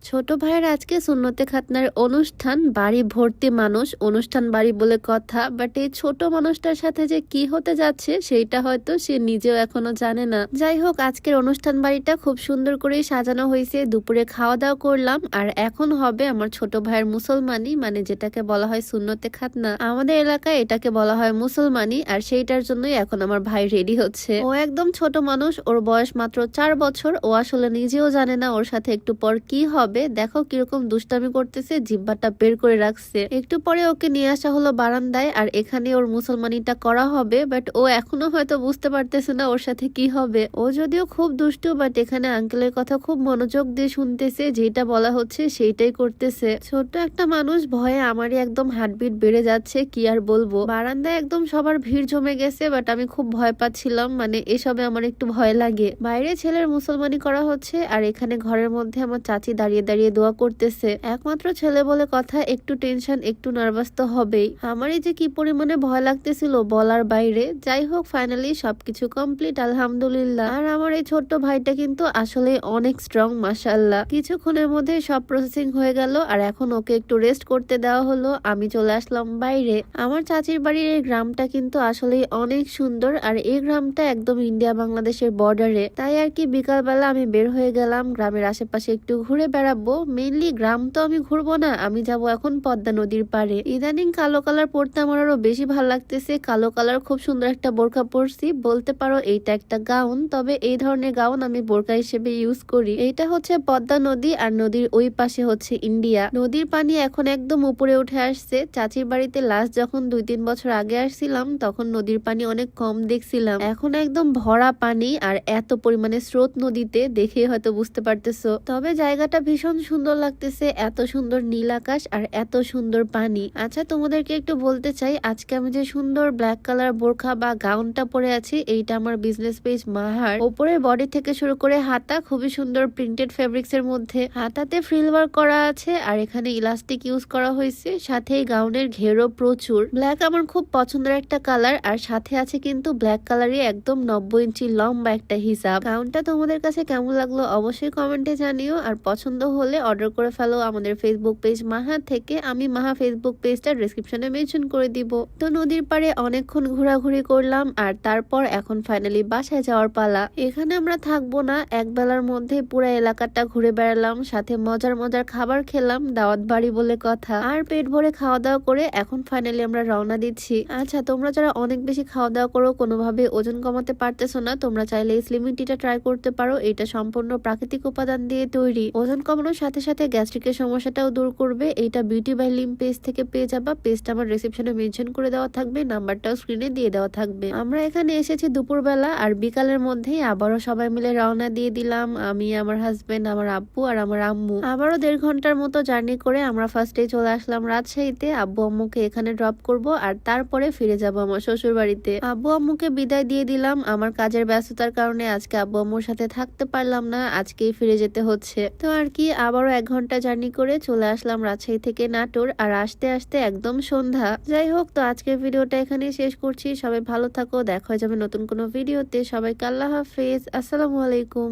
ছোট ভাইয়ের আজকে সুন্নতে খাতনার অনুষ্ঠান, বাড়ি ভর্তি মানুষ, অনুষ্ঠান বাড়ি বলে কথা। বাট এই ছোট মানুষটার সাথে যে কি হতে যাচ্ছে সেইটা হয়তো সে নিজেও এখনো জানে না। যাই হোক, আজকের অনুষ্ঠান বাড়িটা খুব সুন্দর করে সাজানো হয়েছে। দুপুরে খাওয়া দাওয়া করলাম, আর এখন হবে আমার ছোট ভাইয়ের মুসলমানি, মানে যেটাকে বলা হয় সুন্নতে খাতনা। আমাদের এলাকায় এটাকে বলা হয় মুসলমানি, আর সেইটার জন্যই এখন আমার ভাই রেডি হচ্ছে। ও একদম ছোট মানুষ, ওর বয়স মাত্র 4 বছর। ও আসলে নিজেও জানে না ওর সাথে একটু পর কি হবে। দেখো কিরকম দুষ্টামি করতেছে, জিহ্বাটা বের করে রাখছে। একটু পরে ওকে নিয়ে আসা হলো বারান্দায়, আর এখানে ওর মুসলমানিটা করা হবে। বাট ও এখনো হয়তো বুঝতে পারতেছে না ওর সাথে কি হবে। ও যদিও খুব দুষ্টু, বাট এখানে আঙ্কেলের কথা খুব মনোযোগ দিয়ে শুনতেছে, যেটা বলা হচ্ছে সেইটাই করতেছে। ছোট্ট একটা মানুষ, ভয়ে আমারই একদম হার্টবিট বেড়ে যাচ্ছে, কি আর বলবো। বারান্দায় একদম সবার ভিড় জমে গেছে, বাট আমি খুব ভয় পাচ্ছিলাম, মানে এসবে আমার একটু ভয় লাগে। বাইরে ছেলের মুসলমানি করা হচ্ছে, আর এখানে ঘরের মধ্যে আমার চাচি দাঁড়িয়ে দাঁড়িয়ে দোয়া করতেছে। একমাত্র ছেলে বলে কথা, একটু টেনশন, একটু নার্ভাস তো হবেই। আমারই যে কি পরিমাণে ভয় লাগতেছিল বলার বাইরে। যাই হোক, ফাইনালি সবকিছু কমপ্লিট, আলহামদুলিল্লাহ। আর আমার এই ছোট্ট ভাইটা কিন্তু আসলে অনেক স্ট্রং, মাশাআল্লাহ। কিছুক্ষণের মধ্যে সব প্রসেসিং হয়ে গেল, আর এখন ওকে একটু রেস্ট করতে দেওয়া হলো। আমি চলে আসলাম বাইরে। আমার চাচির বাড়ির এই গ্রামটা কিন্তু আসলে অনেক সুন্দর, আর এই গ্রামটা একদম ইন্ডিয়া বাংলাদেশের বর্ডারে। তাই আর কি বিকালবেলা আমি বের হয়ে গেলাম গ্রামের আশেপাশে একটু ঘুরে বেড়াবো। মেইনলি গ্রাম তো আমি ঘুরবো না, আমি যাব এখন পদ্মা নদীর পাড়ে। ইদানিং কালো কালার পরতে আমার আরো বেশি ভালো লাগতেছে। কালো কালার খুব সুন্দর একটা বোরকা পরছি, বলতে পারো এইটা একটা গাউন, তবে এই ধরনের গাউন আমি বোরকা হিসেবে ইউজ করি। এইটা হচ্ছে পদ্মা নদী, আর নদীর ওই পাশে হচ্ছে ইন্ডিয়া। নদীর পানি এখন একদম উপরে উঠে আসছে। চাচির বাড়িতে লাস্ট যখন 2-3 বছর আগে আসছিলাম, তখন নদীর পানি অনেক কম দেখছিলাম। এখন একদম ভরা পানি, আর এত পরিমাণে স্রোত নদীতে, দেখে হয়তো বুঝতে পারতেছো। তবে জায়গাটা ভীষণ সুন্দর লাগতেছে, এত সুন্দর নীল আকাশ আর এত সুন্দর পানি। আচ্ছা, তোমাদেরকে একটু বলতে চাই, আজকে আমি যে সুন্দর ব্ল্যাক কালার বোরখা বা গাউনটা পরে আছি, এইটা আমার বিজনেস পেজ মাহার। ওপরের বডি থেকে শুরু করে হাতা খুবই সুন্দর প্রিন্টেড ফেব্রিক্স এর মধ্যে। হাতাতে ফ্রিল ওয়ার্ক করা আছে, আর এখানে ইলাস্টিক ইউজ করা হয়েছে। সাথে এই গাউনের ঘেরও প্রচুর। ব্ল্যাক আমার খুব পছন্দের একটা কালার, আর সাথে আছে কিন্তু ব্ল্যাক কালারই একদম 90 ইঞ্চি লম্বা একটা হিসাব। গাউনটা তোমাদের কাছে কেমন লাগলো অবশ্যই কমেন্টে জানিও, আর পছন্দ হলে অর্ডার করে ফেলো আমাদের ফেসবুক পেজ মাহা থেকে। আমি মাহা ফেসবুক পেজটা ডেসক্রিপশনে মেনশন করে দিব। তো নদীর পাড়ে অনেকক্ষণ ঘোরাঘুরি করলাম, আর তারপর এখন ফাইনালি বাসায় যাওয়ার পালা। এখানে আমরা থাকবো না, এক বেলার মধ্যে পুরো এলাকাটা ঘুরে বেড়ালাম, সাথে মজার মজার খাবার খেলাম, দাওয়াত বাড়ি বলে কথা। আর পেট ভরে খাওয়া দাওয়া করে এখন ফাইনালি আমরা রওনা দিচ্ছি। আচ্ছা, তোমরা যারা অনেক বেশি খাওয়া দাওয়া করো, কোনোভাবে ওজন কমাতে পারতেছো না, তোমরা চাইলে এই স্লিমিং টিটা ট্রাই করতে পারো। এটা সম্পূর্ণ প্রাকৃতিক উপাদান দিয়ে তৈরি। ওজন কমানোর সাথে সাথে গ্যাস্ট্রিকের সমস্যাটাও দূর করবে। এইটা বিউটি বাই লিম পেজ থেকে পেয়ে যাবা। পেজটা আমার রিসেপশনে মেনশন করে দেওয়া থাকবে, নাম্বারটাও স্ক্রিনে দিয়ে দেওয়া থাকবে। আমরা এখানে এসেছি দুপুরবেলা, আর বিকালের মধ্যেই আবারও সবাই মিলে রওনা দিয়ে দিলাম। আমি, আমার হাজবেন্ড, আমার আব্বু আর আমার আম্মু। আবারও 1.5 ঘন্টার মতো জার্নি করে আমরা ফার্স্টে চলে আসলাম রাজশাহীতে। আব্বু আম্মুকে এখানে ড্রপ করব, আর তারপরে ফিরে যাব আমার শ্বশুর বাড়িতে। আব্বু আম্মুকে বিদায় দিয়ে দিলাম। আমার কাজের ব্যস্ততার কারণে আজকে আব্বু আম্মুর সাথে থাকতে পারলাম না, আজকেই ফিরে যেতে হচ্ছে। তো আর কি, আবারও 1 ঘন্টা জার্নি করে চলে আসলাম রাজশাহী থেকে নাটোর, আর আসতে আসতে একদম সন্ধ্যা। যাই হোক, তো আজকের ভিডিওটা এখানেই শেষ করছি। সবাই ভালো থাকো, দেখা হয়ে যাবে নতুন কোনো ভিডিওতে। সবাইকে আল্লাহ হাফেজ, আসসালামু আলাইকুম।